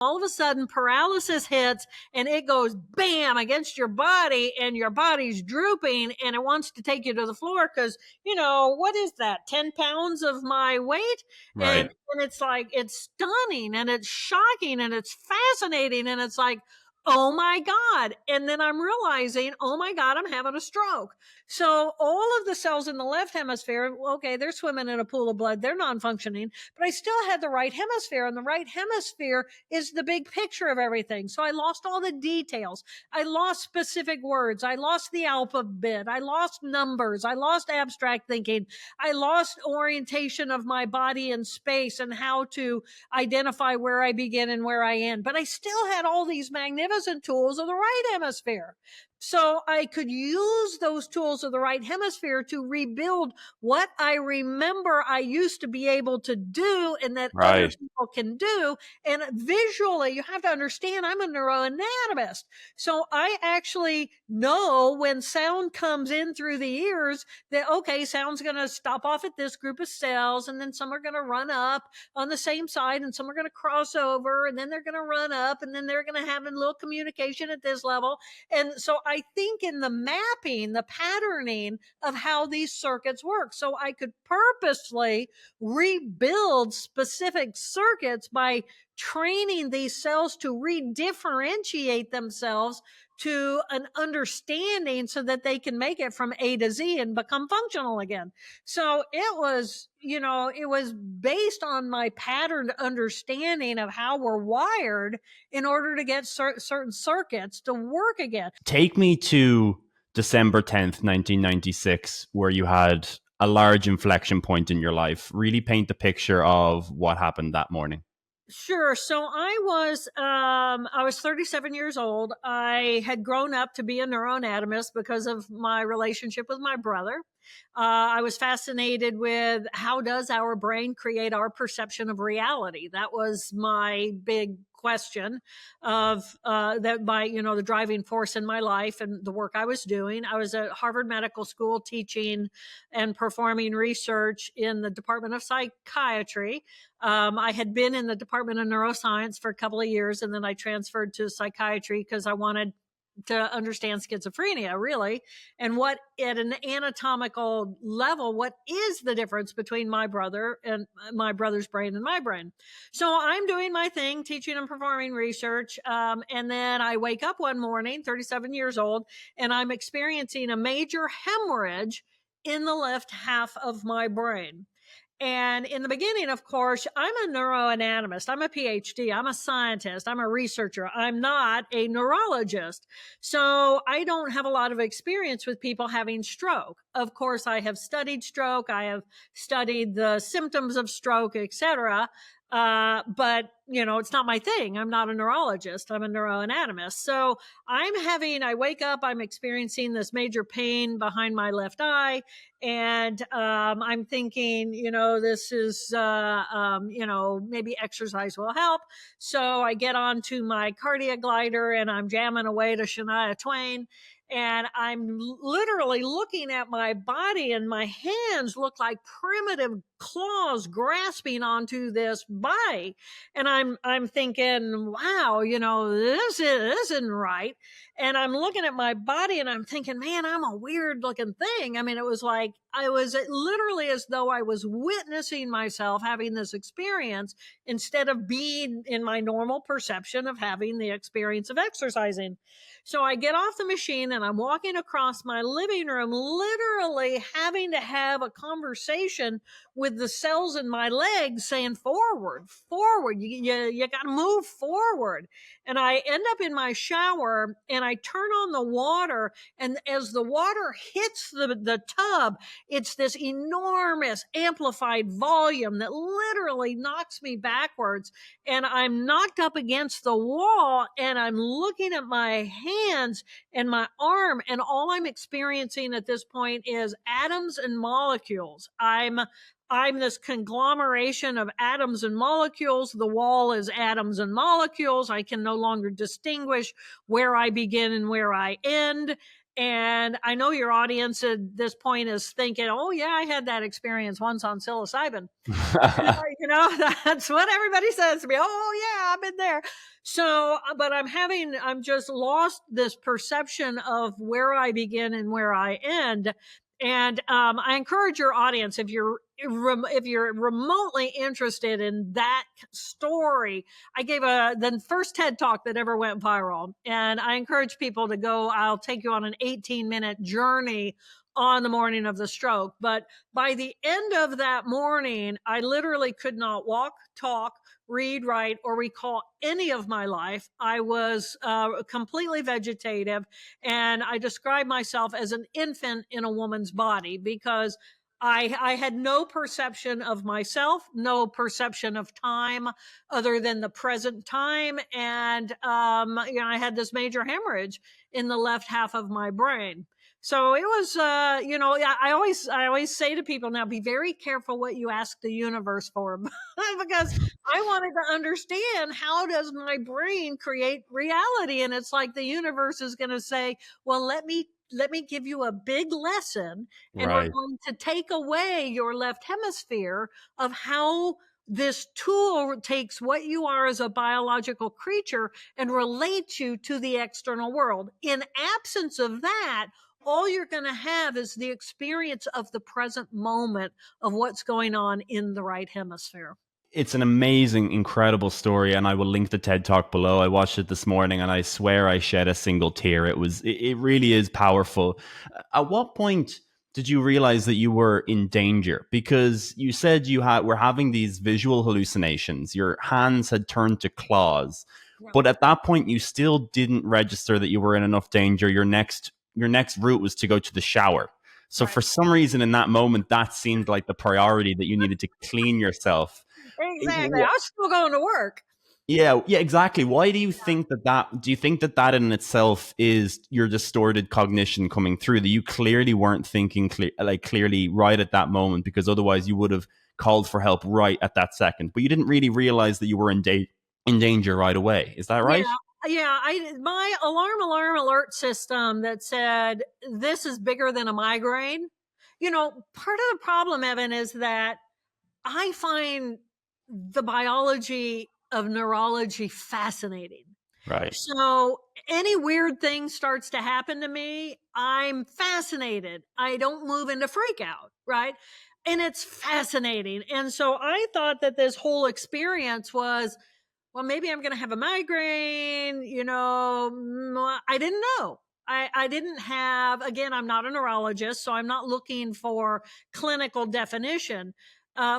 all of a sudden paralysis hits and it goes bam against your body and your body's drooping and it wants to take you to the floor because, what is that, 10 pounds of my weight? Right. And it's like, it's stunning and it's shocking and it's fascinating. And it's like, oh my God. And then I'm realizing, oh my God, I'm having a stroke. So all of the cells in the left hemisphere, okay, they're swimming in a pool of blood. They're non-functioning, but I still had the right hemisphere, and the right hemisphere is the big picture of everything. So I lost all the details. I lost specific words. I lost the alphabet. I lost numbers. I lost abstract thinking. I lost orientation of my body in space and how to identify where I begin and where I end. But I still had all these magnificent tools of the right hemisphere. So I could use those tools of the right hemisphere to rebuild what I remember I used to be able to do and that other Right. people can do. And visually, you have to understand I'm a neuroanatomist. So I actually know when sound comes in through the ears that, okay, sound's going to stop off at this group of cells, and then some are going to run up on the same side, and some are going to cross over, and then they're going to run up, and then they're going to have a little communication at this level. And so I think in the mapping, the patterning of how these circuits work. So I could purposely rebuild specific circuits by training these cells to redifferentiate themselves to an understanding so that they can make it from A to Z and become functional again. So it was, it was based on my patterned understanding of how we're wired in order to get certain circuits to work again. Take me to December 10th, 1996, where you had a large inflection point in your life. Really paint the picture of what happened that morning. Sure. So I was 37 years old. I had grown up to be a neuroanatomist because of my relationship with my brother. I was fascinated with how does our brain create our perception of reality? That was my big question of that my, the driving force in my life and the work I was doing. I was at Harvard Medical School teaching and performing research in the Department of Psychiatry. I had been in the Department of Neuroscience for a couple of years, and then I transferred to psychiatry because I wanted to understand schizophrenia, really, and what at an anatomical level, what is the difference between my brother and my brother's brain and my brain. So I'm doing my thing, teaching and performing research. And then I wake up one morning, 37 years old, and I'm experiencing a major hemorrhage in the left half of my brain. And in the beginning, of course, I'm a neuroanatomist. I'm a PhD. I'm a scientist. I'm a researcher. I'm not a neurologist. So I don't have a lot of experience with people having stroke. Of course, I have studied stroke. I have studied the symptoms of stroke, etc. But it's not my thing. I'm not a neurologist. I'm a neuroanatomist. So I wake up, I'm experiencing this major pain behind my left eye. And I'm thinking, this is, maybe exercise will help. So I get onto my cardiac glider and I'm jamming away to Shania Twain. And I'm literally looking at my body, and my hands look like primitive claws grasping onto this body. And I'm thinking, wow, this isn't right. And I'm looking at my body and I'm thinking, man, I'm a weird looking thing. I mean, it was like, I was literally as though I was witnessing myself having this experience instead of being in my normal perception of having the experience of exercising. So I get off the machine and I'm walking across my living room, literally having to have a conversation with the cells in my legs saying, forward, forward, you got to move forward. And I end up in my shower and I turn on the water. And as the water hits the tub, it's this enormous amplified volume that literally knocks me backwards. And I'm knocked up against the wall and I'm looking at my hands and my arm. And all I'm experiencing at this point is atoms and molecules. I'm this conglomeration of atoms and molecules. The wall is atoms and molecules. I can no longer distinguish where I begin and where I end. And I know your audience at this point is thinking, oh, yeah, I had that experience once on psilocybin. You know, that's what everybody says to me. Oh, yeah, I've been there. So, but I'm just lost this perception of where I begin and where I end. And I encourage your audience, if you're remotely interested in that story, I gave the first TED talk that ever went viral, and I encourage people to go. I'll take you on an 18-minute journey on the morning of the stroke. But by the end of that morning, I literally could not walk, talk, read, write, or recall any of my life. I was completely vegetative, and I describe myself as an infant in a woman's body because I had no perception of myself, no perception of time other than the present time. And, I had this major hemorrhage in the left half of my brain. So it was, yeah, I always say to people now, be very careful what you ask the universe for, because I wanted to understand, how does my brain create reality? And it's like the universe is going to say, well, let me give you a big lesson, and we're Right. going to take away your left hemisphere of how this tool takes what you are as a biological creature and relates you to the external world. In absence of that, all you're going to have is the experience of the present moment of what's going on in the right hemisphere. It's an amazing, incredible story, and I will link the TED Talk below. I watched it this morning, and I swear I shed a single tear. It really is powerful. At what point did you realize that you were in danger? Because you said were having these visual hallucinations. Your hands had turned to claws, Yeah. but at that point, you still didn't register that you were in enough danger. Your next route was to go to the shower. So Right. for some reason, in that moment, that seemed like the priority, that you needed to clean yourself. Exactly. I was still going to work. Yeah, yeah, exactly. Why do you think that? Do you think that in itself is your distorted cognition coming through? That you clearly weren't thinking clearly right at that moment, because otherwise you would have called for help right at that second. But you didn't really realize that you were in danger right away. Is that Yeah. right? Yeah. My alarm alert system that said this is bigger than a migraine. Part of the problem, Evan, is that I find the biology of neurology fascinating. Right. So any weird thing starts to happen to me, I'm fascinated. I don't move into freak out, right? And it's fascinating. And so I thought that this whole experience was, well, maybe I'm going to have a migraine. I didn't know. I didn't have, again, I'm not a neurologist, so I'm not looking for clinical definition.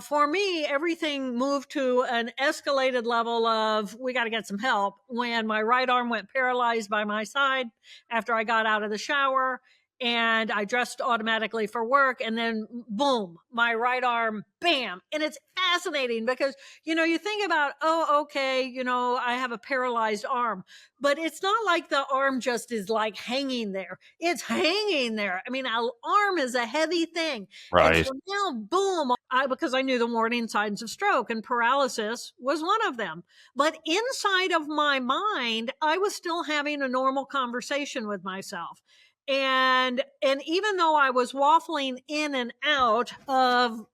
For me, everything moved to an escalated level of we got to get some help when my right arm went paralyzed by my side after I got out of the shower, and I dressed automatically for work. And then, boom, my right arm, bam. And it's fascinating because, you think about, oh, okay, I have a paralyzed arm, but it's not like the arm just is like hanging there. It's hanging there. I mean, an arm is a heavy thing. And Right. so now, boom, because I knew the warning signs of stroke, and paralysis was one of them. But inside of my mind, I was still having a normal conversation with myself. And even though I was waffling in and out of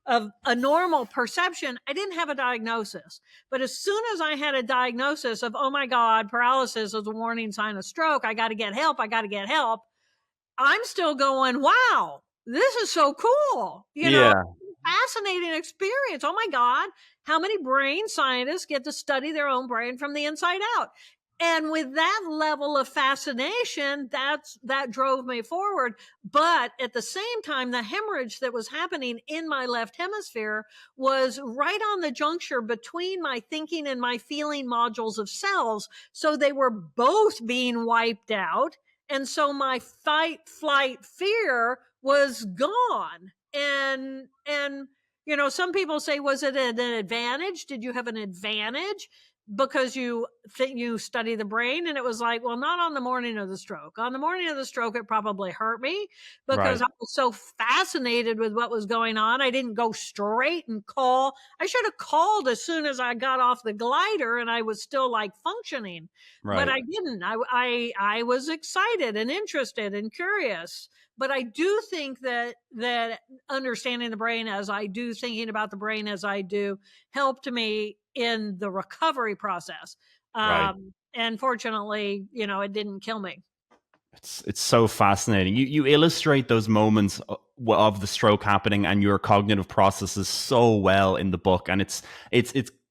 of a normal perception, I didn't have a diagnosis. But as soon as I had a diagnosis of, oh my God, paralysis is a warning sign of stroke, I got to get help, I got to get help, I'm still going, wow, this is so cool. Yeah. Fascinating experience. Oh my God, how many brain scientists get to study their own brain from the inside out? And with that level of fascination, that drove me forward. But at the same time, the hemorrhage that was happening in my left hemisphere was right on the juncture between my thinking and my feeling modules of cells. So they were both being wiped out. And so my fight, flight, fear was gone. And some people say, was it an advantage? Did you have an advantage? because you think you study the brain. And it was like, well, not on the morning of the stroke. On the morning of the stroke, it probably hurt me because Right. I was so fascinated with what was going on. I didn't go straight and call. I should have called as soon as I got off the glider and I was still like functioning, but Right. I didn't. I was excited and interested and curious. But I do think that understanding the brain as I do, thinking about the brain as I do, helped me in the recovery process. Right. And fortunately, it didn't kill me. It's so fascinating. You illustrate those moments of the stroke happening and your cognitive processes so well in the book, and it's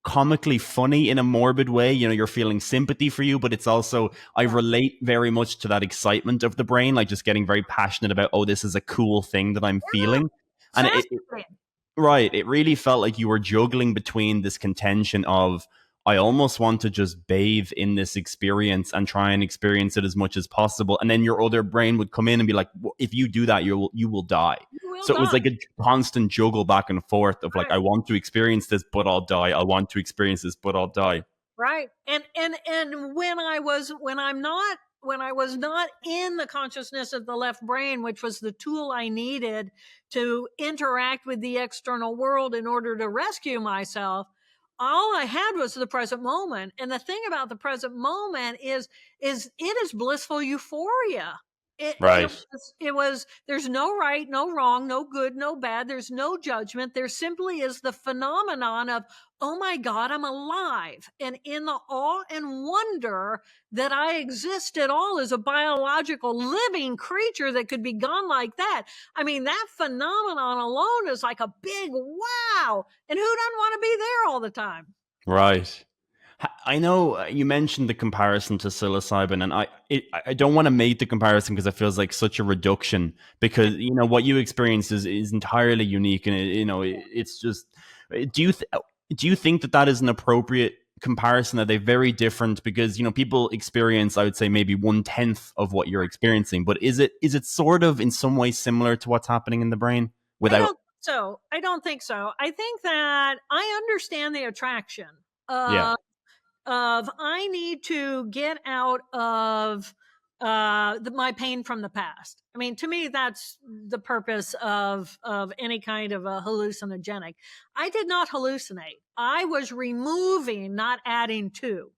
comically funny in a morbid way. You're feeling sympathy for you, but it's also, I Yeah. relate very much to that excitement of the brain, like just getting very passionate about, oh, this is a cool thing that I'm Yeah. feeling, and Fascinating. right. It really felt like you were juggling between this contention of, I almost want to just bathe in this experience and try and experience it as much as possible. And then your other brain would come in and be like, if you do that, you will die. You will So it was die. like a constant juggle back and forth of like, Right. I want to experience this, but I'll die. I want to experience this, but I'll die. Right. And when I was not in the consciousness of the left brain, which was the tool I needed to interact with the external world in order to rescue myself, all I had was the present moment. And the thing about the present moment is it is blissful euphoria. Right. There's no right, no wrong, no good, no bad. There's no judgment. There simply is the phenomenon of, oh my God, I'm alive. And in the awe and wonder that I exist at all as a biological living creature that could be gone like that. I mean, that phenomenon alone is like a big wow. And who doesn't want to be there all the time? Right. I know you mentioned the comparison to psilocybin, and I don't want to make the comparison because it feels like such a reduction. Because what you experience is entirely unique, and it's just. Do you do you think that is an appropriate comparison? Are they very different? Because people experience, I would say, maybe 1/10 of what you're experiencing, but is it sort of in some way similar to what's happening in the brain I without? don't so. I don't think so. I think that I understand the attraction. Yeah. Uh, of I need to get out of my pain from the past. I mean, to me, that's the purpose of any kind of a hallucinogenic. I did not hallucinate. I was removing, not adding to.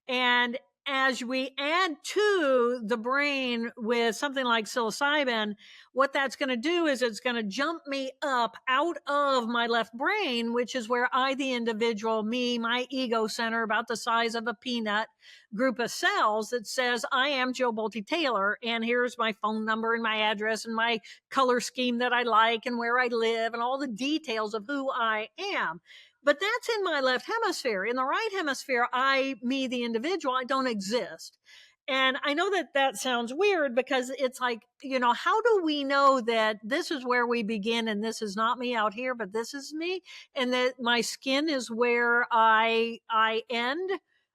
And as we add to the brain with something like psilocybin, what that's going to do is it's going to jump me up out of my left brain, which is where I, the individual, me, my ego center, about the size of a peanut, group of cells that says, I am Joe Bolte Taylor, and here's my phone number and my address and my color scheme that I like and where I live and all the details of who I am. But that's in my left hemisphere. In the right hemisphere, me, the individual, I don't exist. And I know that that sounds weird because it's like, how do we know that this is where we begin and this is not me out here, but this is me, and that my skin is where I end?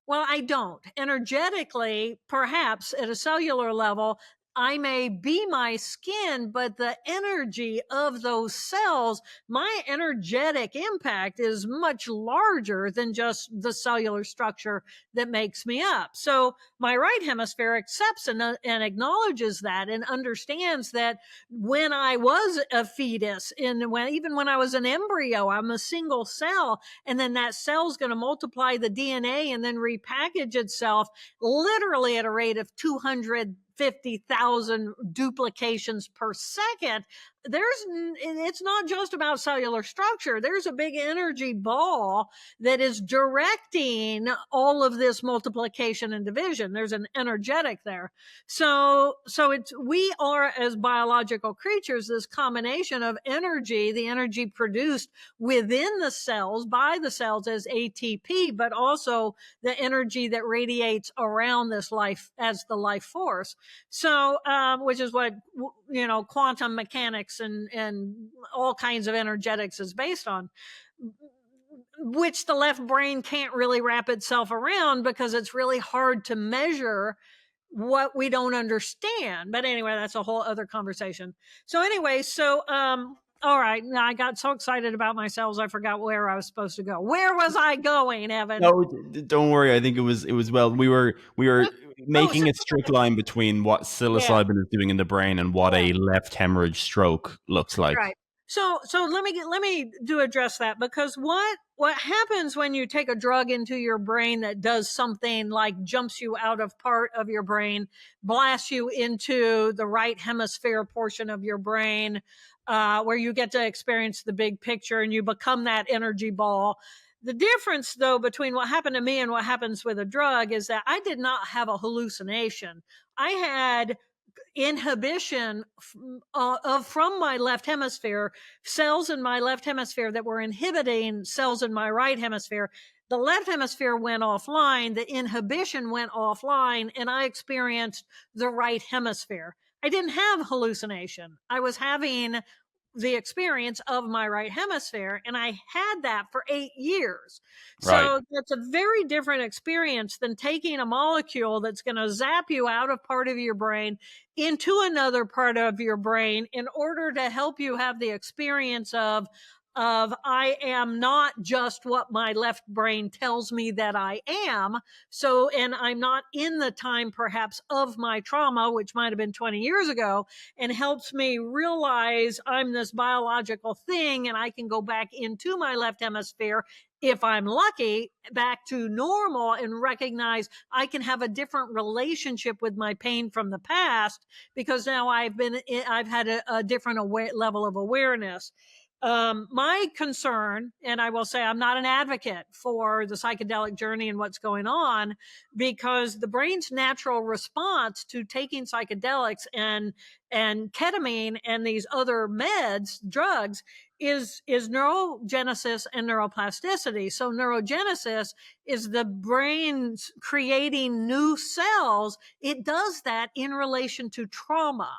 Well, I don't. Energetically, perhaps at a cellular level, I may be my skin, but the energy of those cells, my energetic impact is much larger than just the cellular structure that makes me up. So my right hemisphere accepts and acknowledges that and understands that when I was a fetus and even when I was an embryo, I'm a single cell, and then that cell's going to multiply the DNA and then repackage itself literally at a rate of 250,000 duplications per second. It's not just about cellular structure. There's a big energy ball that is directing all of this multiplication and division. There's an energetic there. So we are, as biological creatures, this combination of energy, the energy produced within the cells by the cells as ATP, but also the energy that radiates around this life as the life force. So, which is what quantum mechanics and all kinds of energetics is based on, which the left brain can't really wrap itself around because it's really hard to measure what we don't understand. But anyway, that's a whole other conversation. So anyway, All right. Now I got so excited about my cells, I forgot where I was supposed to go. Where was I going, Evan? No, don't worry. I think it was well. We were Oh, so making a strict line between what yeah. psilocybin is doing in the brain and what Yeah. a left hemorrhage stroke looks like. Right. So let me do address that, because what happens when you take a drug into your brain that does something like jumps you out of part of your brain, blasts you into the right hemisphere portion of your brain, where you get to experience the big picture and you become that energy ball. The difference, though, between what happened to me and what happens with a drug is that I did not have a hallucination. I had inhibition from my left hemisphere, cells in my left hemisphere that were inhibiting cells in my right hemisphere. The left hemisphere went offline, the inhibition went offline, and I experienced the right hemisphere. I didn't have hallucination. I was having the experience of my right hemisphere, and I had that for 8 years. Right. So that's a very different experience than taking a molecule that's going to zap you out of part of your brain into another part of your brain in order to help you have the experience of I am not just what my left brain tells me that I am. So, and I'm not in the time perhaps of my trauma, which might have been 20 years ago, and helps me realize I'm this biological thing and I can go back into my left hemisphere, if I'm lucky, back to normal, and recognize I can have a different relationship with my pain from the past, because now I've had a different level of awareness. My concern, and I will say I'm not an advocate for the psychedelic journey and what's going on, because the brain's natural response to taking psychedelics and ketamine and these other drugs, is neurogenesis and neuroplasticity. So neurogenesis is the brain's creating new cells. It does that in relation to trauma,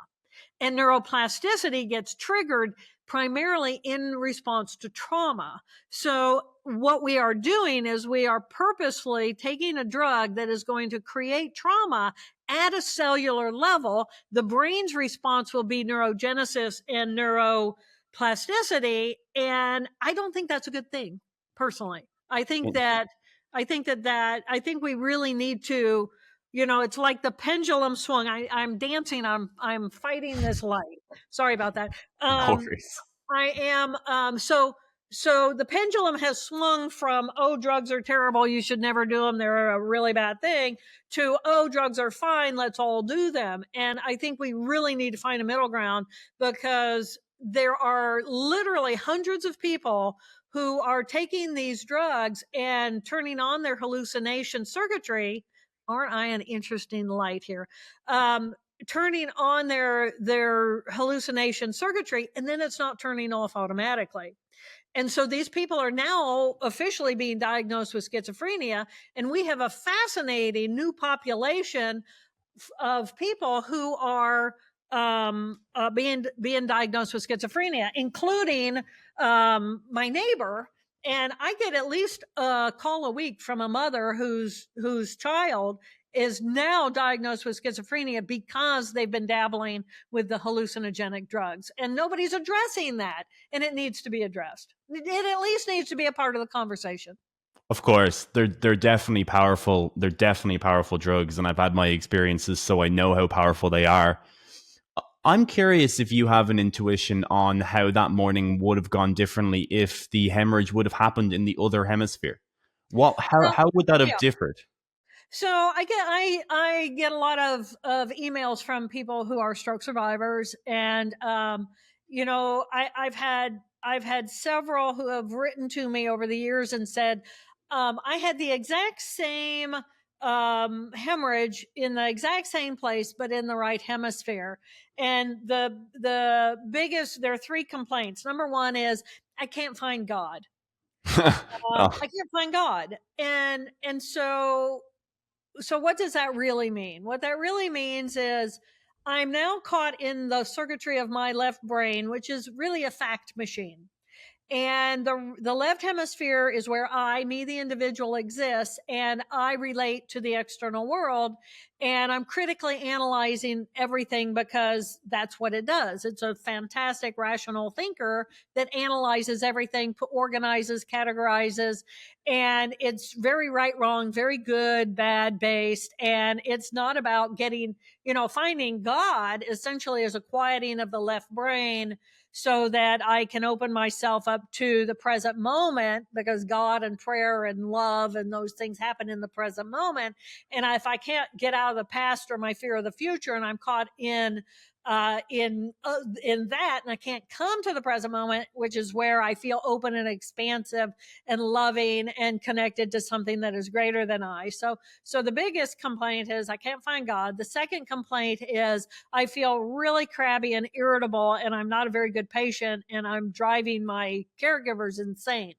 and neuroplasticity gets triggered primarily in response to trauma. So what we are doing is we are purposely taking a drug that is going to create trauma at a cellular level. The brain's response will be neurogenesis and neuroplasticity, and I don't think that's a good thing, personally. I think we really need to, it's like the pendulum swung. I'm dancing. I'm fighting this light. Sorry about that. No Um, worries. I am. So the pendulum has swung from, oh, drugs are terrible, you should never do them, they're a really bad thing, to, oh, drugs are fine, let's all do them. And I think we really need to find a middle ground, because there are literally hundreds of people who are taking these drugs and turning on their hallucination circuitry. Aren't I an interesting light here? Turning on their hallucination circuitry, and then it's not turning off automatically. And so these people are now officially being diagnosed with schizophrenia, and we have a fascinating new population of people who are being diagnosed with schizophrenia, including my neighbor. And I get at least a call a week from a mother whose child is now diagnosed with schizophrenia because they've been dabbling with the hallucinogenic drugs, and nobody's addressing that, and it needs to be addressed. It at least needs to be a part of the conversation. Of course, they're definitely powerful. They're definitely powerful drugs, and I've had my experiences, so I know how powerful they are. I'm curious if you have an intuition on how that morning would have gone differently if the hemorrhage would have happened in the other hemisphere. What? How Well, how would that have yeah. differed? So I get a lot of emails from people who are stroke survivors, and I've had several who have written to me over the years and said, I had the exact same hemorrhage in the exact same place, but in the right hemisphere. And the biggest, there are three complaints. Number one is, I can't find God. Oh, I can't find God, and so what does that really mean? What that really means is, I'm now caught in the circuitry of my left brain, which is really a fact machine. And the left hemisphere is where me, the individual, exists, and I relate to the external world. And I'm critically analyzing everything because that's what it does. It's a fantastic rational thinker that analyzes everything, organizes, categorizes, and it's very right, wrong, very good, bad based. And it's not about getting, finding God essentially as a quieting of the left brain so that I can open myself up to the present moment, because God and prayer and love and those things happen in the present moment. And if I can't get out of the past or my fear of the future, and I'm caught in that, and I can't come to the present moment, which is where I feel open and expansive and loving and connected to something that is greater than I. So the biggest complaint is I can't find God. The second complaint is I feel really crabby and irritable, and I'm not a very good patient, and I'm driving my caregivers insane.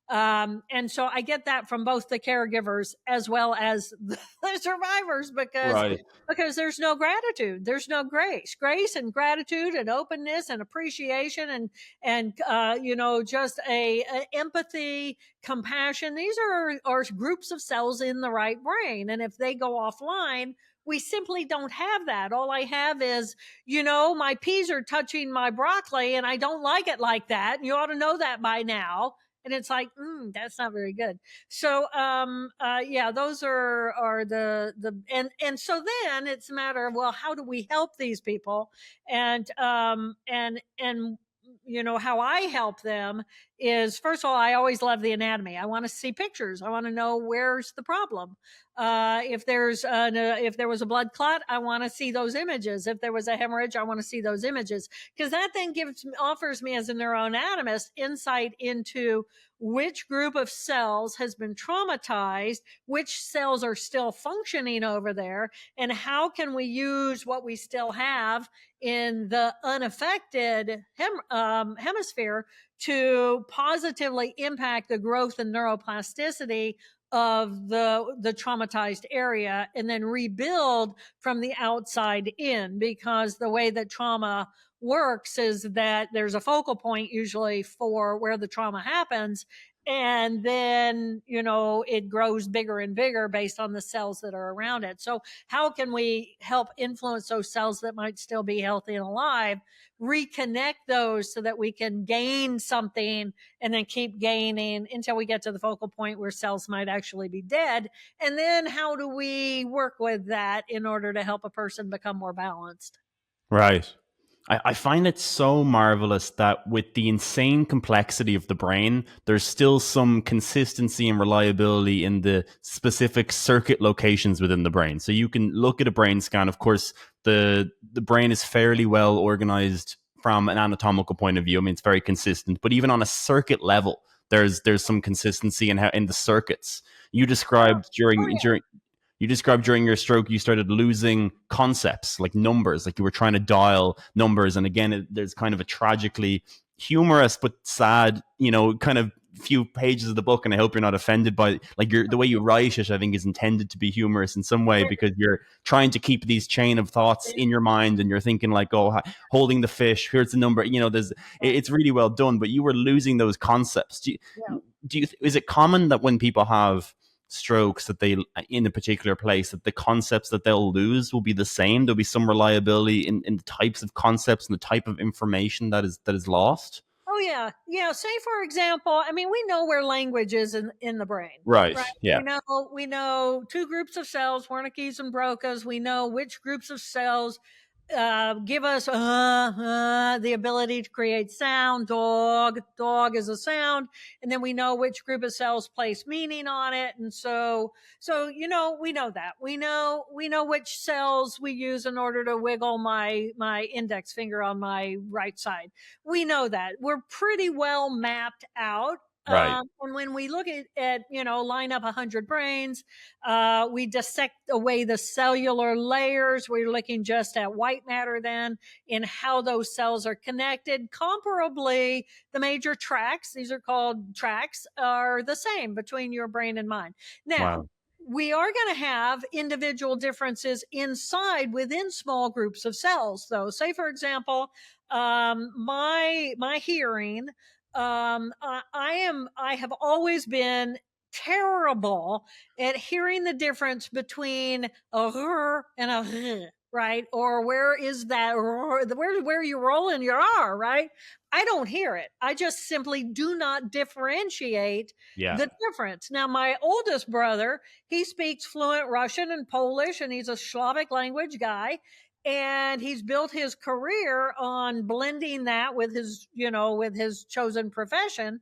And so I get that from both the caregivers as well as the survivors, Right. because there's no gratitude, there's no grace and gratitude and openness and appreciation and just a empathy, compassion. These are groups of cells in the right brain, and if they go offline, we simply don't have that. All I have is, my peas are touching my broccoli and I don't like it like that. And you ought to know that by now. And it's like, that's not very good. So, yeah, those are and so then it's a matter of, well, how do we help these people? And how I help them is, first of all, I always love the anatomy. I want to see pictures. I want to know where's the problem. If there was a blood clot, I want to see those images. If there was a hemorrhage, I want to see those images, because that then offers me as a neuroanatomist insight into which group of cells has been traumatized, which cells are still functioning over there, and how can we use what we still have in the unaffected hemisphere to positively impact the growth and neuroplasticity of the traumatized area, and then rebuild from the outside in. Because the way that trauma works is that there's a focal point usually for where the trauma happens, and then it grows bigger and bigger based on the cells that are around it. So how can we help influence those cells that might still be healthy and alive, reconnect those so that we can gain something, and then keep gaining until we get to the focal point where cells might actually be dead? And then how do we work with that in order to help a person become more balanced? Right. I find it so marvelous that with the insane complexity of the brain, there's still some consistency and reliability in the specific circuit locations within the brain. So you can look at a brain scan. Of course, the brain is fairly well organized from an anatomical point of view. I mean, it's very consistent, but even on a circuit level, there's some consistency in how in the circuits. You Oh, described oh yeah. during your stroke, you started losing concepts like numbers, like you were trying to dial numbers. And again, there's kind of a tragically humorous but sad, kind of few pages of the book. And I hope you're not offended by like the way you write it. I think is intended to be humorous in some way, because you're trying to keep these chain of thoughts in your mind, and you're thinking like, oh, holding the fish, here's the number. It's really well done, but you were losing those concepts. Yeah. Is it common that when people have strokes that they in a particular place, that the concepts that they'll lose will be the same? There'll be some reliability in the types of concepts and the type of information that is lost. Oh yeah, yeah. Say for example, I mean, we know where language is in the brain, Right. right? Yeah. We know two groups of cells, Wernicke's and Broca's. We know which groups of cells give us the ability to create sound. Dog is a sound, and then we know which group of cells place meaning on it, and so we know that we know which cells we use in order to wiggle my index finger on my right side. We know that we're pretty well mapped out. Right. And when we look at line up 100 brains, we dissect away the cellular layers. We're looking just at white matter then, in how those cells are connected. Comparably, the major tracks, these are called tracks, are the same between your brain and mine. Now, Wow. we are going to have individual differences within small groups of cells, though. Say, for example, my hearing I have always been terrible at hearing the difference between a r and a r, right? Or where is that r, where you rolling your r, right? I don't hear it. I just simply do not differentiate Yeah. the difference. Now, my oldest brother, he speaks fluent Russian and Polish, and he's a Slavic language guy, and he's built his career on blending that with his, with his chosen profession,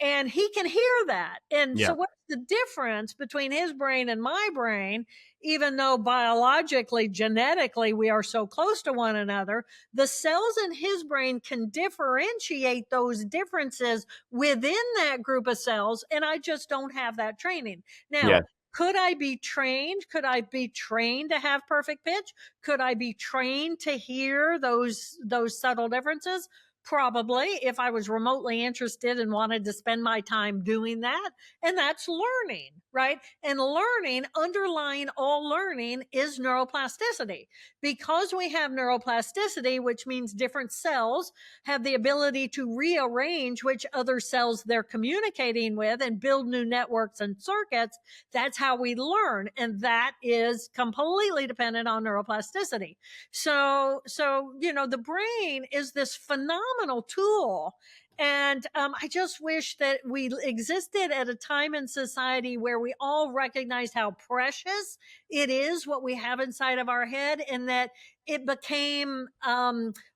and he can hear that. And Yeah. so what's the difference between his brain and my brain? Even though biologically, genetically, we are so close to one another, the cells in his brain can differentiate those differences within that group of cells, and I just don't have that training. Yeah. Now, could I be trained? Could I be trained to have perfect pitch? Could I be trained to hear those subtle differences? Probably, if I was remotely interested and wanted to spend my time doing that. And that's learning, right? And learning, underlying all learning, is neuroplasticity. Because we have neuroplasticity, which means different cells have the ability to rearrange which other cells they're communicating with and build new networks and circuits. That's how we learn. And that is completely dependent on neuroplasticity. So, the brain is this phenomenal tool. And I just wish that we existed at a time in society where we all recognized how precious it is what we have inside of our head, and that it became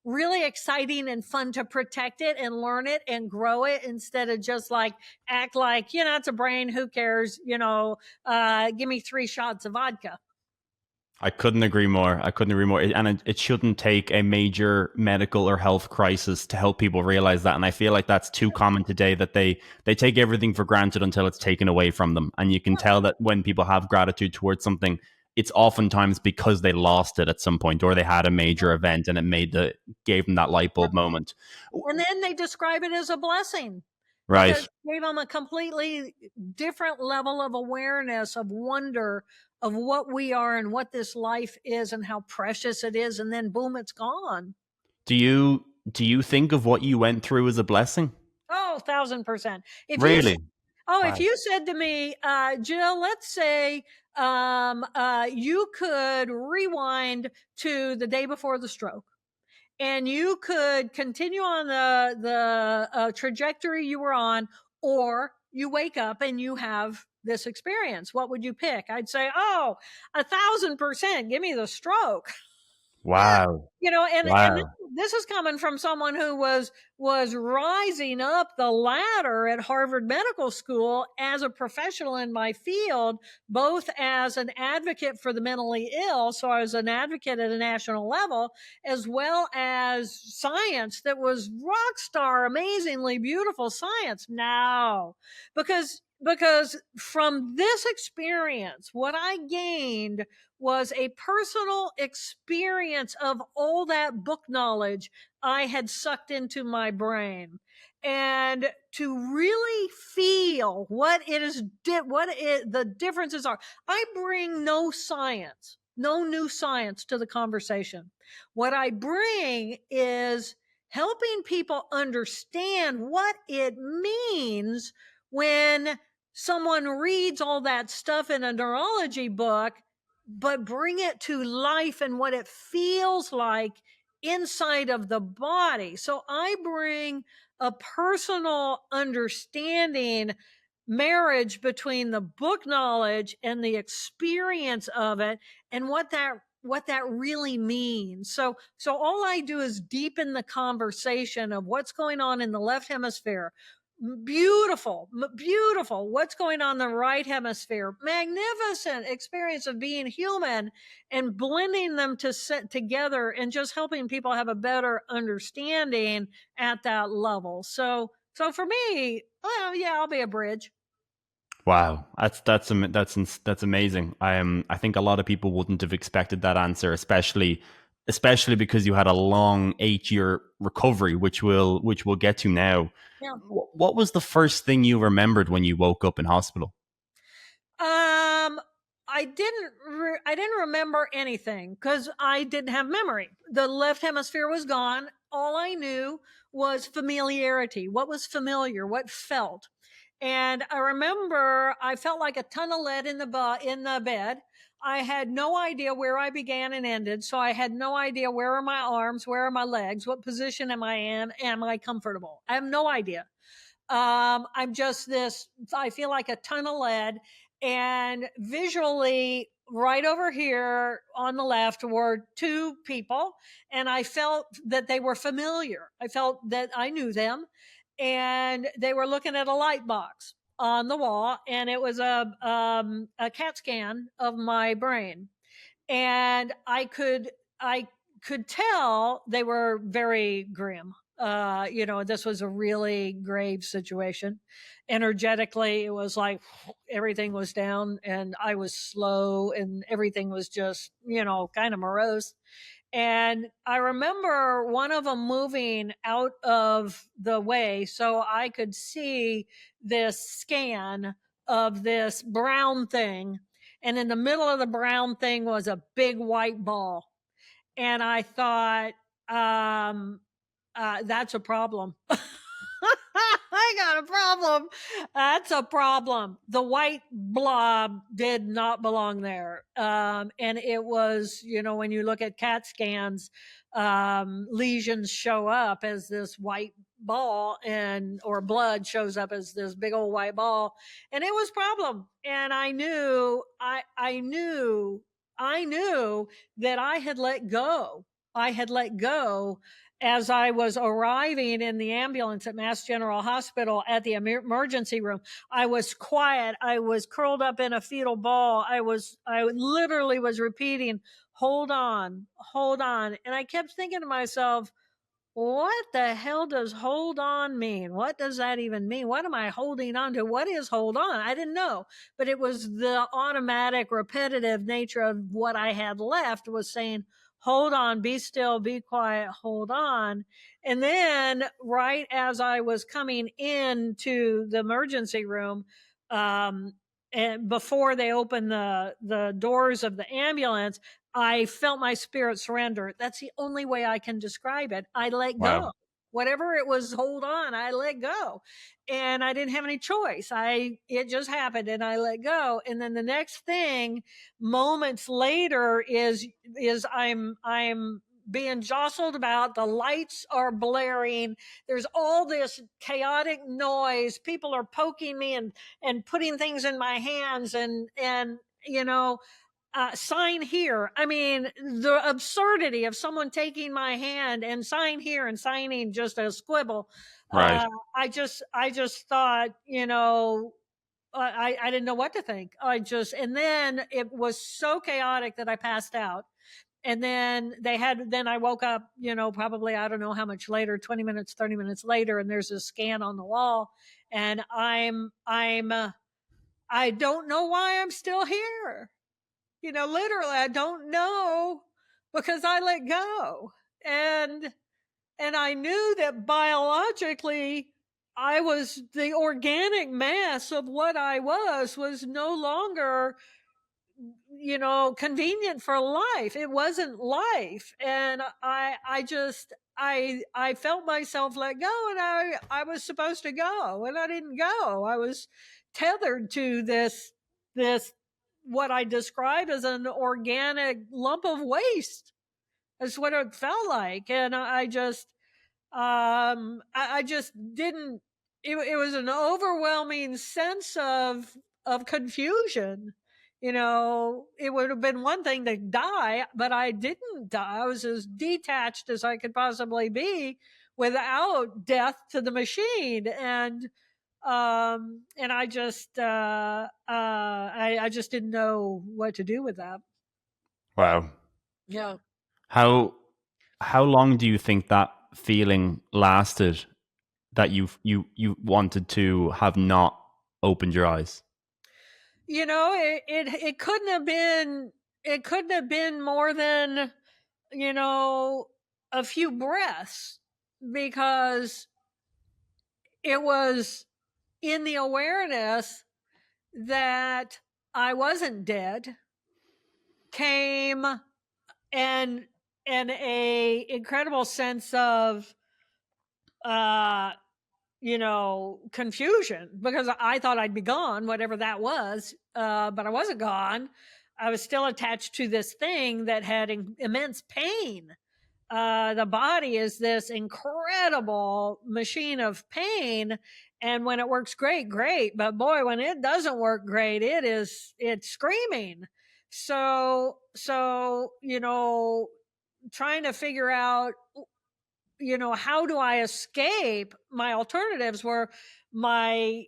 really exciting and fun to protect it and learn it and grow it, instead of just like act like, it's a brain, who cares, give me 3 shots of vodka. I couldn't agree more. I couldn't agree more. And it shouldn't take a major medical or health crisis to help people realize that. And I feel like that's too common today, that they take everything for granted until it's taken away from them. And you can tell that when people have gratitude towards something, it's oftentimes because they lost it at some point, or they had a major event and it gave them that light bulb moment. And then they describe it as a blessing because Right. it gave them a completely different level of awareness, of wonder, of what we are and what this life is and how precious it is. And then boom, it's gone. Do you think of what you went through as a blessing? Oh, 1,000%. If you Really? if Wow. you said to me, Jill, let's say you could rewind to the day before the stroke, and you could continue on the trajectory you were on, or you wake up and you have this experience, what would you pick? I'd say, oh, 1,000%, give me the stroke. Wow. And Wow. this is coming from someone who was rising up the ladder at Harvard Medical School as a professional in my field, both as an advocate for the mentally ill, so I was an advocate at a national level, as well as science that was rock star, amazingly beautiful science. Now, because from this experience, what I gained was a personal experience of all that book knowledge I had sucked into my brain. And to really feel what it is, the differences are. I bring no science, no new science to the conversation. What I bring is helping people understand what it means when someone reads all that stuff in a neurology book, but bring it to life and what it feels like inside of the body. So I bring a personal understanding marriage between the book knowledge and the experience of it, and what that really means. So all I do is deepen the conversation of what's going on in the left hemisphere. Beautiful, beautiful. What's going on in the right hemisphere? Magnificent experience of being human, and blending them to sit together and just helping people have a better understanding at that level. So for me, well, yeah, I'll be a bridge. Wow, that's amazing. I think a lot of people wouldn't have expected that answer, especially because you had a long 8 year recovery, which we'll get to now. Yeah. What was the first thing you remembered when you woke up in hospital? I didn't remember anything because I didn't have memory. The left hemisphere was gone. all I knew was familiarity. What was familiar? What felt? And I remember I felt like a ton of lead in the bed. I had no idea where I began and ended, so I had no idea where are my arms, where are my legs, what position am I in, am I comfortable? I have no idea. I'm just this, I feel like a ton of lead. And visually, right over here on the left were two people, and I felt that they were familiar. I felt that I knew them, and they were looking at a light box on the wall, and it was a CAT scan of my brain. And I could tell they were very grim. This was a really grave situation. Energetically, it was like everything was down, and I was slow, and everything was just, kind of morose. And I remember one of them moving out of the way so I could see this scan of this brown thing. And in the middle of the brown thing was a big white ball. And I thought, that's a problem. I got a problem. That's a problem. The white blob did not belong there. And it was, when you look at CAT scans, lesions show up as this white ball, and or blood shows up as this big old white ball, and it was problem. And I knew that I had let go. I had let go as I was arriving in the ambulance at Mass General Hospital at the emergency room. I was quiet. I was curled up in a fetal ball. I literally was repeating, hold on, hold on. And I kept thinking to myself, what the hell does hold on mean? What does that even mean? What am I holding on to? What is hold on? I didn't know, but it was the automatic, repetitive nature of what I had left was saying, hold on, be still, be quiet, hold on. And then, right as I was coming into the emergency room, um, and before they opened the doors of the ambulance, I felt my spirit surrender. That's the only way I can describe it. I let go. Wow. Whatever it was, hold on, I let go. And I didn't have any choice. It just happened, and I let go. And then the next thing moments later is I'm being jostled about, the lights are blaring, there's all this chaotic noise, people are poking me and putting things in my hands, and sign here. I mean, the absurdity of someone taking my hand and sign here and signing just a squibble. Right. I just thought, I didn't know what to think. And then it was so chaotic that I passed out. And then I woke up, probably, I don't know how much later, 20 minutes, 30 minutes later, and there's a scan on the wall. And I don't know why I'm still here. Literally, I don't know, because I let go. And I knew that biologically I was, the organic mass of what I was no longer, convenient for life. It wasn't life. And I felt myself let go, and I was supposed to go, and I didn't go. I was tethered to this what I describe as an organic lump of waste. That's what it felt like. And I just didn't, it was an overwhelming sense of confusion. It would have been one thing to die, but I didn't die. I was as detached as I could possibly be without death to the machine. And I just didn't know what to do with that. Wow. Yeah. How how long do you think that feeling lasted that you wanted to have not opened your eyes? It couldn't have been more than, you know, a few breaths, because it was in the awareness that I wasn't dead, came and and a incredible sense of uh confusion, because I thought I'd be gone, whatever that was. But I wasn't gone. I was still attached to this thing that had immense pain. The body is this incredible machine of pain. And when it works great, great. But boy, when it doesn't work great, it's screaming. So, trying to figure out, how do I escape? My alternatives were my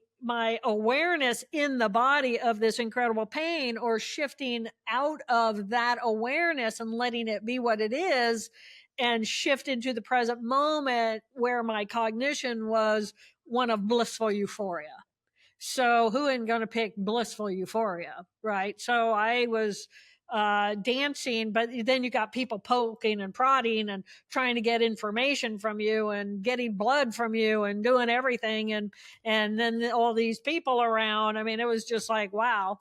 awareness in the body of this incredible pain, or shifting out of that awareness and letting it be what it is, and shift into the present moment where my cognition was one of blissful euphoria. So who ain't going to pick blissful euphoria, right? So I was dancing, but then you got people poking and prodding and trying to get information from you and getting blood from you and doing everything, and then all these people around. I mean, it was just like, wow.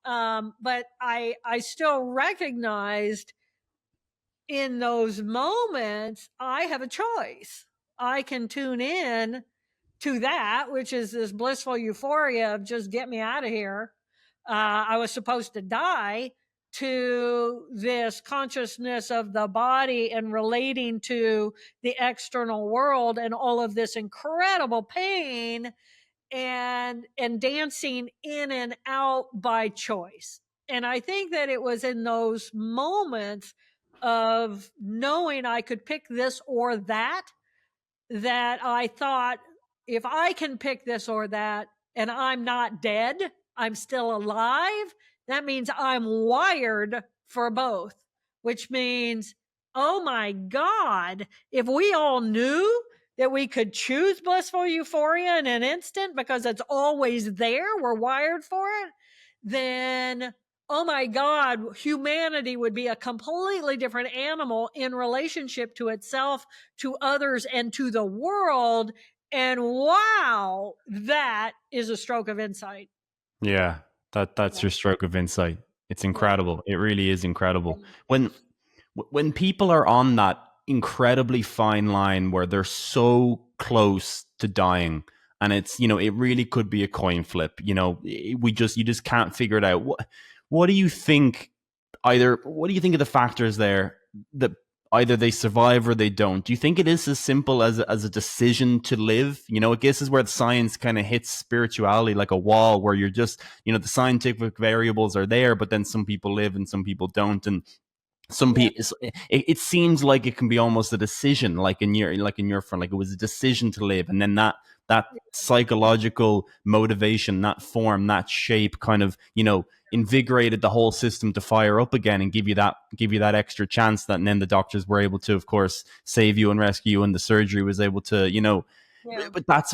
But I still recognized in those moments I have a choice. I can tune in to that, which is this blissful euphoria of just get me out of here. I was supposed to die, to this consciousness of the body and relating to the external world and all of this incredible pain, and dancing in and out by choice. And I think that it was in those moments of knowing I could pick this or that, that I thought, if I can pick this or that and I'm not dead, I'm still alive, that means I'm wired for both, which means, oh my God, if we all knew that we could choose blissful euphoria in an instant because it's always there, we're wired for it, then oh my God, humanity would be a completely different animal in relationship to itself, to others, and to the world. And wow, that is a stroke of insight. Yeah, that's Yeah. your stroke of insight. It's Yeah. incredible. It really is Yeah. incredible. When people are on that incredibly fine line where they're so close to dying, and it's, it really could be a coin flip. You just can't figure it out. What do you think? What do you think of the factors there that either they survive or they don't? Do you think it is as simple as a decision to live? I guess is where the science kind of hits spirituality like a wall, where you're just, the scientific variables are there, but then some people live and some people don't, and some Yeah. people, it seems like it can be almost a decision, like in your front, like it was a decision to live, and then that psychological motivation, that form, that shape kind of, invigorated the whole system to fire up again and give you that extra chance, that and then the doctors were able to, of course, save you and rescue you, and the surgery was able to, Yeah. but that's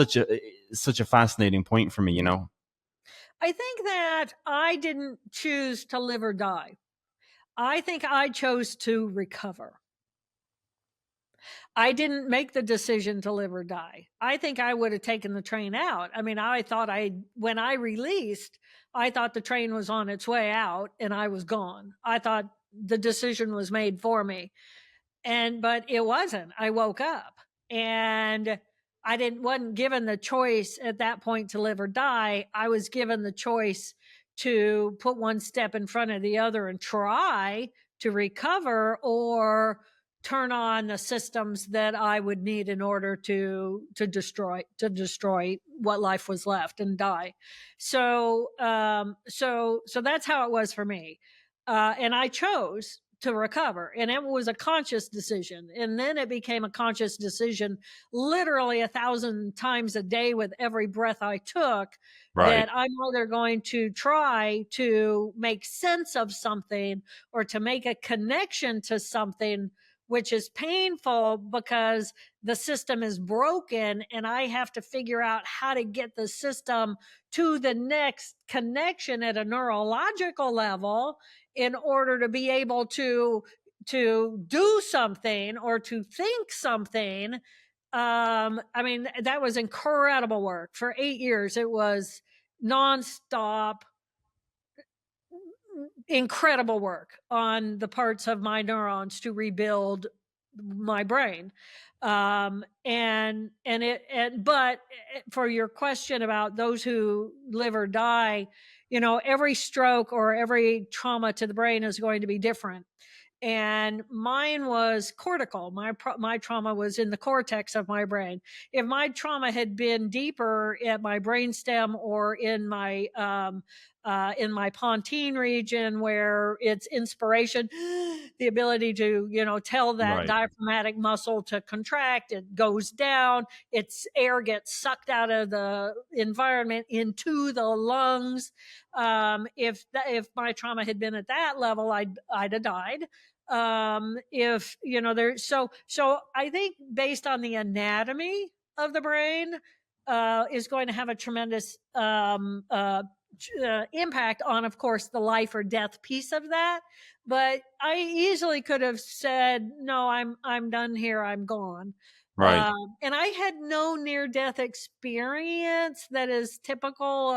such a fascinating point for me. I think that I didn't choose to live or die. I think I chose to recover. I didn't make the decision to live or die. I think I would have taken the train out. I mean, when I released, I thought the train was on its way out and I was gone. I thought the decision was made for me. But it wasn't. I woke up, and I didn't wasn't given the choice at that point to live or die. I was given the choice to put one step in front of the other and try to recover, or turn on the systems that I would need in order to destroy what life was left and die. So that's how it was for me. And I chose to recover, and it was a conscious decision, and then it became a conscious decision literally 1,000 times a day with every breath I took, Right. that I'm either going to try to make sense of something or to make a connection to something which is painful because the system is broken, and I have to figure out how to get the system to the next connection at a neurological level in order to be able to do something or to think something. I mean, that was incredible work. For 8 years, it was nonstop, incredible work on the parts of my neurons to rebuild my brain. But for your question about those who live or die, every stroke or every trauma to the brain is going to be different, and mine was cortical. My trauma was in the cortex of my brain. If my trauma had been deeper at my brainstem or in my pontine region, where it's inspiration, the ability to tell that Right. diaphragmatic muscle to contract, it goes down. Its air gets sucked out of the environment into the lungs. If my trauma had been at that level, I'd have died. If there so I think based on the anatomy of the brain, is going to have a tremendous impact on, of course, the life or death piece of that. But I easily could have said, no, I'm done here, I'm gone. Right. And I had no near death experience that is typical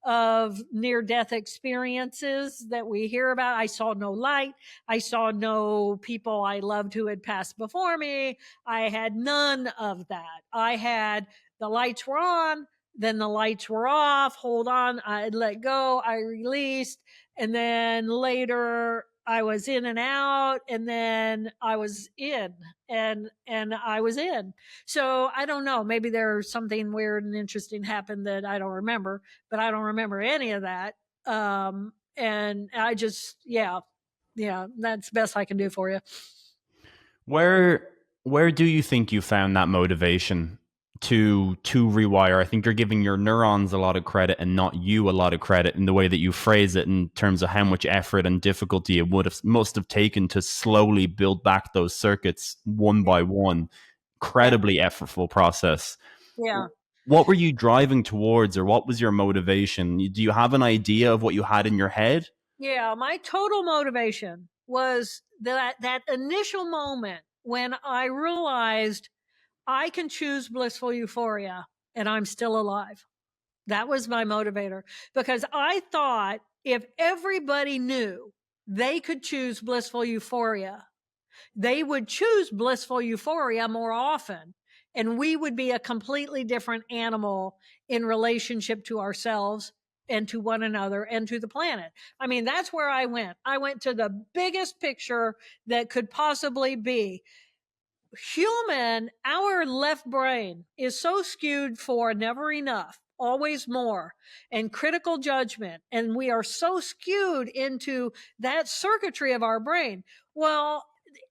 of near death experiences that we hear about. I saw no light. I saw no people I loved who had passed before me. I had none of that. I had the lights were on, then the lights were off. Hold on. I let go. I released. And then later I was in and out. And then I was in and I was in. So I don't know. Maybe there's something weird and interesting happened that I don't remember, but I don't remember any of that. And I just, yeah, that's best I can do for you. Where where do you think you found that motivation to rewire? I think you're giving your neurons a lot of credit and not you a lot of credit in the way that you phrase it, in terms of how much effort and difficulty it must have taken to slowly build back those circuits one by one. Yeah. Incredibly effortful process. Yeah. What were you driving towards, or what was your motivation? Do you have an idea of what you had in your head? Yeah, my total motivation was that initial moment when I realized I can choose blissful euphoria and I'm still alive. That was my motivator, because I thought if everybody knew they could choose blissful euphoria, they would choose blissful euphoria more often. And we would be a completely different animal in relationship to ourselves and to one another and to the planet. I mean, that's where I went. I went to the biggest picture that could possibly be. Our left brain is so skewed for never enough, always more, and critical judgment. And we are so skewed into that circuitry of our brain. Well,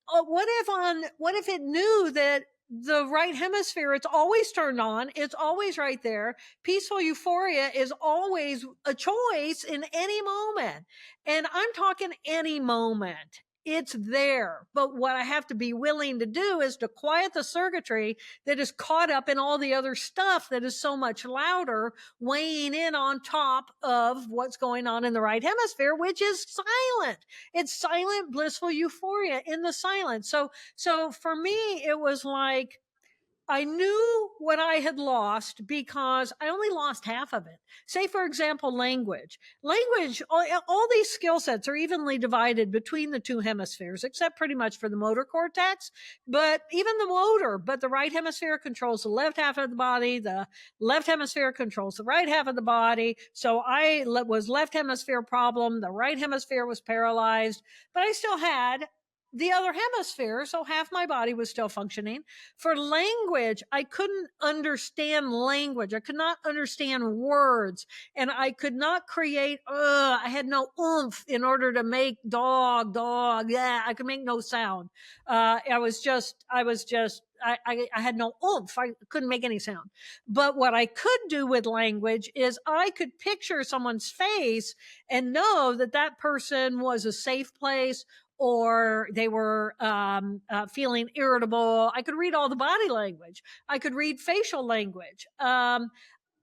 what if it knew that the right hemisphere, it's always turned on, it's always right there. Peaceful euphoria is always a choice in any moment. And I'm talking any moment. It's there. But what I have to be willing to do is to quiet the circuitry that is caught up in all the other stuff that is so much louder, weighing in on top of what's going on in the right hemisphere, which is silent. It's silent, blissful euphoria in the silence. So for me, it was like, I knew what I had lost because I only lost half of it. Say, for example, language. All these skill sets are evenly divided between the two hemispheres, except pretty much for the motor cortex. But even but the right hemisphere controls the left half of the body. The left hemisphere controls the right half of the body. So I was left hemisphere problem. The right hemisphere was paralyzed, but I still had the other hemisphere. So half my body was still functioning. For language, I couldn't understand language. I could not understand words, and I could not create. I had no oomph in order to make dog, dog. Yeah, I could make no sound. I had no oomph. I couldn't make any sound. But what I could do with language is I could picture someone's face and know that that person was a safe place, or they were feeling irritable. I could read all the body language. I could read facial language.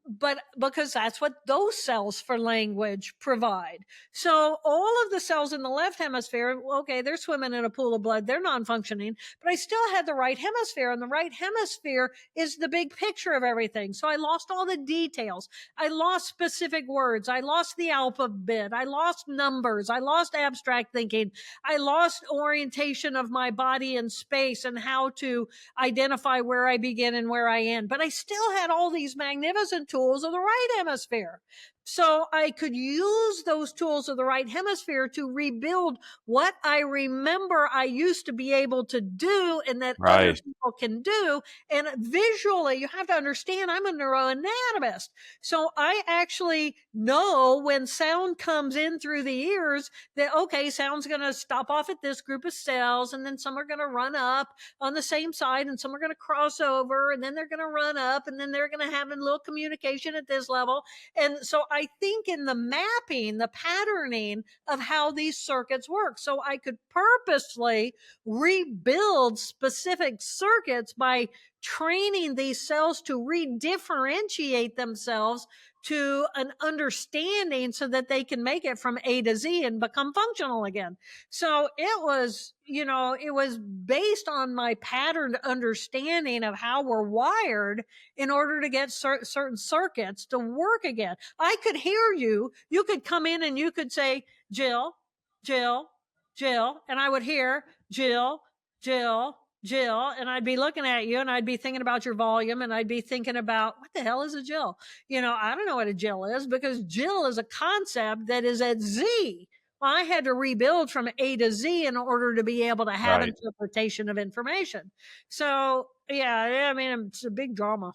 but because that's what those cells for language provide. So all of the cells in the left hemisphere, okay, they're swimming in a pool of blood, they're non-functioning, but I still had the right hemisphere, and the right hemisphere is the big picture of everything. So I lost all the details. I lost specific words. I lost the alphabet. I lost numbers. I lost abstract thinking. I lost orientation of my body in space and how to identify where I begin and where I end. But I still had all these magnificent tools of the right hemisphere. So I could use those tools of the right hemisphere to rebuild what I remember I used to be able to do and that other Right. people can do. And visually, you have to understand I'm a neuroanatomist. So I actually know when sound comes in through the ears that, okay, sound's going to stop off at this group of cells, and then some are going to run up on the same side, and some are going to cross over, and then they're going to run up, and then they're going to have a little communication at this level. And so I think in the mapping, the patterning of how these circuits work. So I could purposely rebuild specific circuits by training these cells to redifferentiate themselves to an understanding so that they can make it from A to Z and become functional again. So it was, it was based on my patterned understanding of how we're wired in order to get certain circuits to work again. I could hear you. You could come in and you could say, Jill, Jill, Jill, and I would hear Jill, Jill, Jill, and I'd be looking at you and I'd be thinking about your volume and I'd be thinking about what the hell is a Jill? I don't know what a Jill is because Jill is a concept that is at Z. Well, I had to rebuild from A to Z in order to be able to have Right. interpretation of information. So, yeah, I mean, it's a big drama.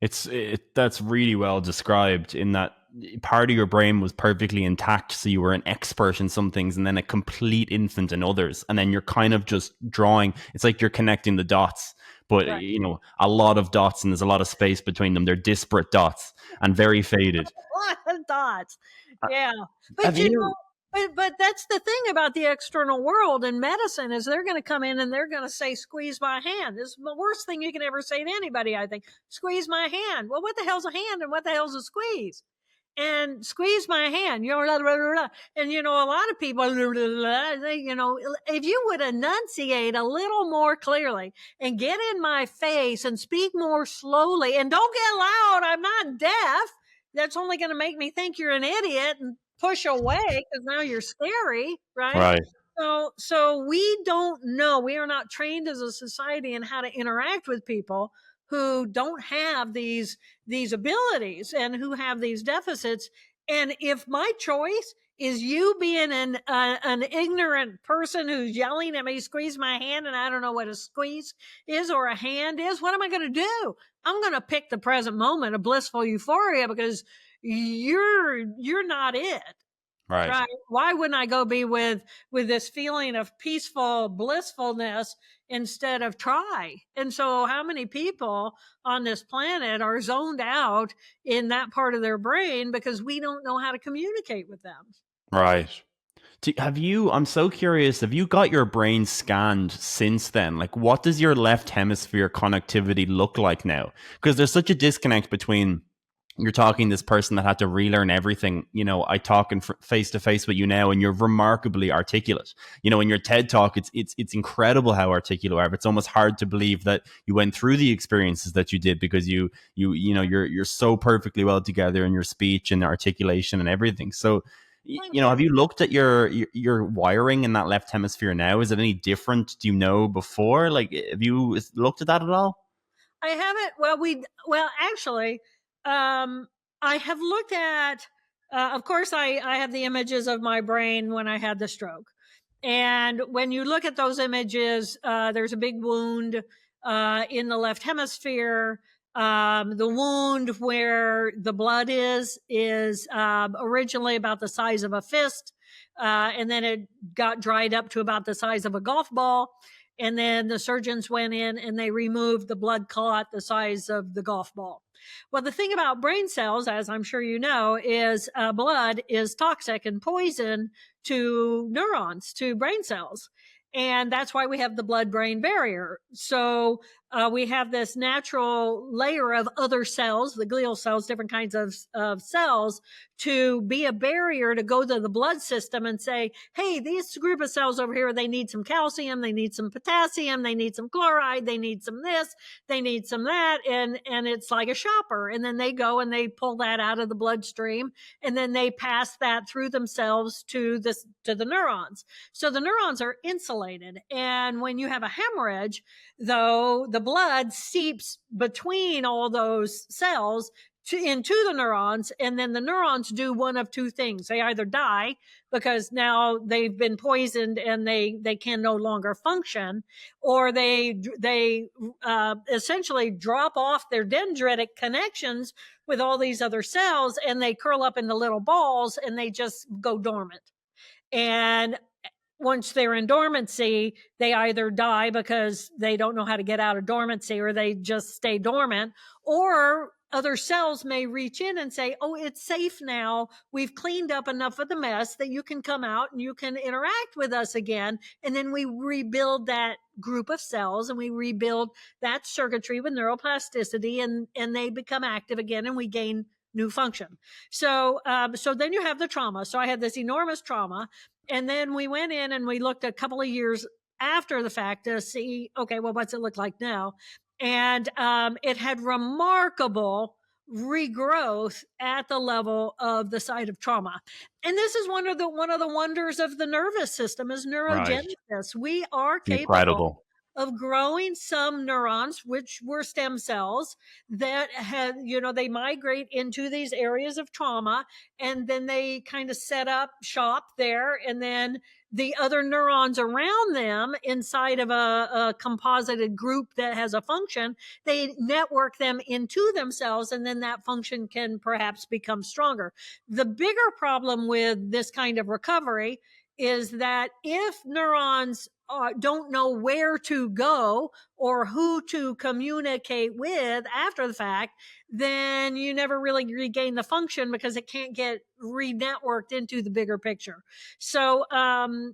That's really well described in that part of your brain was perfectly intact, so you were an expert in some things and then a complete infant in others, and then you're kind of just drawing. It's like you're connecting the dots, but Right. a lot of dots, and there's a lot of space between them. They're disparate dots and very faded. A lot of dots. Uh, Yeah. Have But you? but that's the thing about the external world in medicine is they're going to come in and they're going to say, squeeze my hand. This is the worst thing you can ever say to anybody, I think. Squeeze my hand. Well, what the hell's a hand and what the hell's a squeeze? And squeeze my hand, blah, blah, blah, blah. And, a lot of people, blah, blah, blah, if you would enunciate a little more clearly and get in my face and speak more slowly and don't get loud. I'm not deaf. That's only going to make me think you're an idiot and push away because now you're scary, right? Right. So we don't know. We are not trained as a society in how to interact with people who don't have these abilities and who have these deficits. And if my choice is you being an ignorant person who's yelling at me, squeeze my hand, and I don't know what a squeeze is or a hand is, what am I going to do? I'm going to pick the present moment of blissful euphoria because you're not it. Right. Right. Why wouldn't I go be with this feeling of peaceful blissfulness instead of try? And so how many people on this planet are zoned out in that part of their brain because we don't know how to communicate with them? Right. Have you? I'm so curious. Have you got your brain scanned since then? Like, what does your left hemisphere connectivity look like now? Because there's such a disconnect between you're talking this person that had to relearn everything. I talk in face to face with you now, and you're remarkably articulate. In your TED talk, it's incredible how articulate you are. It's almost hard to believe that you went through the experiences that you did because you're so perfectly well together in your speech and articulation and everything. So, Thank you. have you looked at your wiring in that left hemisphere now? Is it any different? Do you know before? Like, have you looked at that at all? I haven't. Well, actually, I have looked at. Of course, I have the images of my brain when I had the stroke, and when you look at those images, there's a big wound in the left hemisphere. The wound where the blood is originally about the size of a fist, and then it got dried up to about the size of a golf ball. And then the surgeons went in and they removed the blood clot the size of the golf ball. Well, the thing about brain cells, as I'm sure you know, is blood is toxic and poison to neurons, to brain cells. And that's why we have the blood brain barrier. So we have this natural layer of other cells, the glial cells, different kinds of cells, to be a barrier to go to the blood system and say, hey, these group of cells over here, they need some calcium, they need some potassium, they need some chloride, they need some this, they need some that. And it's like a shopper. And then they go and they pull that out of the bloodstream, and then they pass that through themselves to the neurons. So the neurons are insulated. And when you have a hemorrhage, though, the blood seeps between all those cells into the neurons, and then the neurons do one of two things. They either die because now they've been poisoned and they can no longer function, or they essentially drop off their dendritic connections with all these other cells, and they curl up into little balls and they just go dormant. And once they're in dormancy, they either die because they don't know how to get out of dormancy, or they just stay dormant, or other cells may reach in and say, oh, it's safe now. We've cleaned up enough of the mess that you can come out and you can interact with us again. And then we rebuild that group of cells and we rebuild that circuitry with neuroplasticity, and they become active again and we gain new function. So then you have the trauma. So I had this enormous trauma. And then we went in and we looked a couple of years after the fact to see, okay, well, what's it look like now? And it had remarkable regrowth at the level of the site of trauma. And this is one of the wonders of the nervous system is Right. neurogenesis. We are capable Incredible. of growing some neurons, which were stem cells, that had, they migrate into these areas of trauma, and then they kind of set up shop there. And then the other neurons around them inside of a composited group that has a function, they network them into themselves, and then that function can perhaps become stronger. The bigger problem with this kind of recovery is that if neurons don't know where to go or who to communicate with after the fact, then you never really regain the function because it can't get re-networked into the bigger picture. So I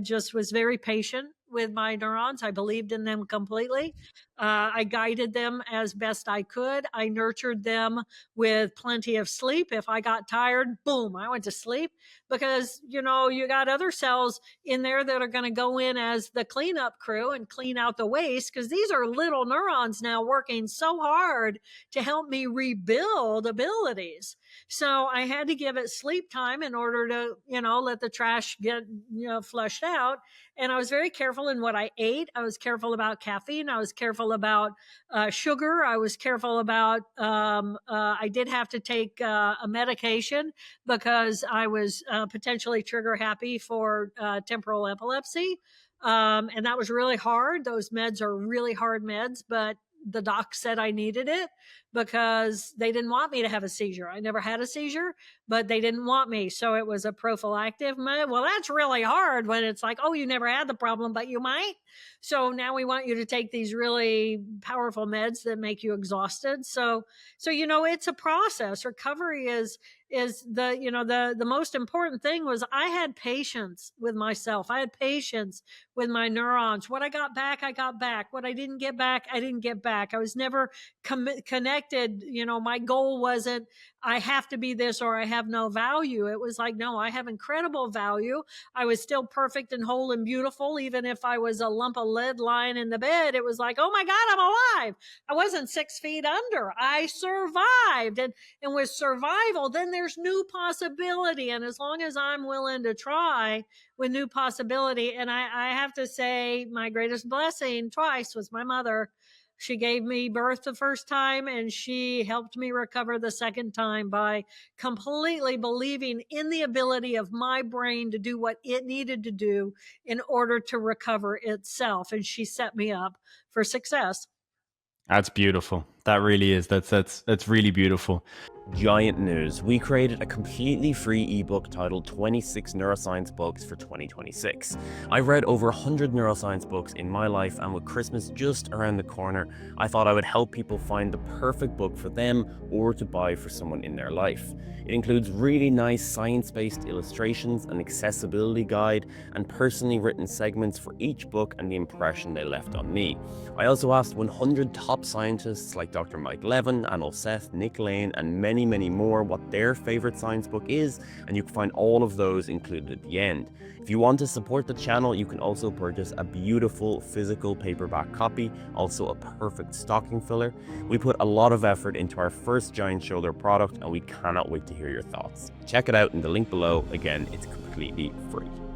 just was very patient with my neurons. I believed in them completely. I guided them as best I could. I nurtured them with plenty of sleep. If I got tired, boom, I went to sleep, because you got other cells in there that are going to go in as the cleanup crew and clean out the waste, because these are little neurons now working so hard to help me rebuild abilities. So I had to give it sleep time in order to let the trash get flushed out. And I was very careful in what I ate. I was careful about caffeine. I was careful about sugar. I was careful about I did have to take a medication because I was potentially trigger happy for temporal epilepsy. And that was really hard. Those meds are really hard meds, but the doc said I needed it because they didn't want me to have a seizure. I never had a seizure, but they didn't want me. So it was a prophylactic med. Well, that's really hard when it's like, oh, you never had the problem, but you might. So now we want you to take these really powerful meds that make you exhausted. So it's a process. Recovery is the most important thing was I had patience with myself. I had patience with my neurons. What I got back, I got back. What I didn't get back, I didn't get back. I was never connected. My goal wasn't I have to be this or I have no value. It was like, no, I have incredible value. I was still perfect and whole and beautiful. Even if I was a lump of lead lying in the bed, it was like, oh my God, I'm alive. I wasn't 6 feet under. I survived. And with survival, then there's new possibility. And as long as I'm willing to try with new possibility, and I have to say, my greatest blessing twice was my mother. She gave me birth the first time, and she helped me recover the second time by completely believing in the ability of my brain to do what it needed to do in order to recover itself. And she set me up for success. That's beautiful. That really is. That's really beautiful. Giant news. We created a completely free ebook titled 26 Neuroscience Books for 2026. I've read over 100 neuroscience books in my life, and with Christmas just around the corner, I thought I would help people find the perfect book for them or to buy for someone in their life. It includes really nice science-based illustrations, an accessibility guide, and personally written segments for each book and the impression they left on me. I also asked 100 top scientists like Dr. Mike Levin, Anil Seth, Nick Lane, and many more what their favorite science book is, and you can find all of those included at the end. If you want to support the channel, you can also purchase a beautiful physical paperback copy, also a perfect stocking filler. We put a lot of effort into our first Giant Shoulder product, and we cannot wait to hear your thoughts. Check it out in the link below. Again, it's completely free.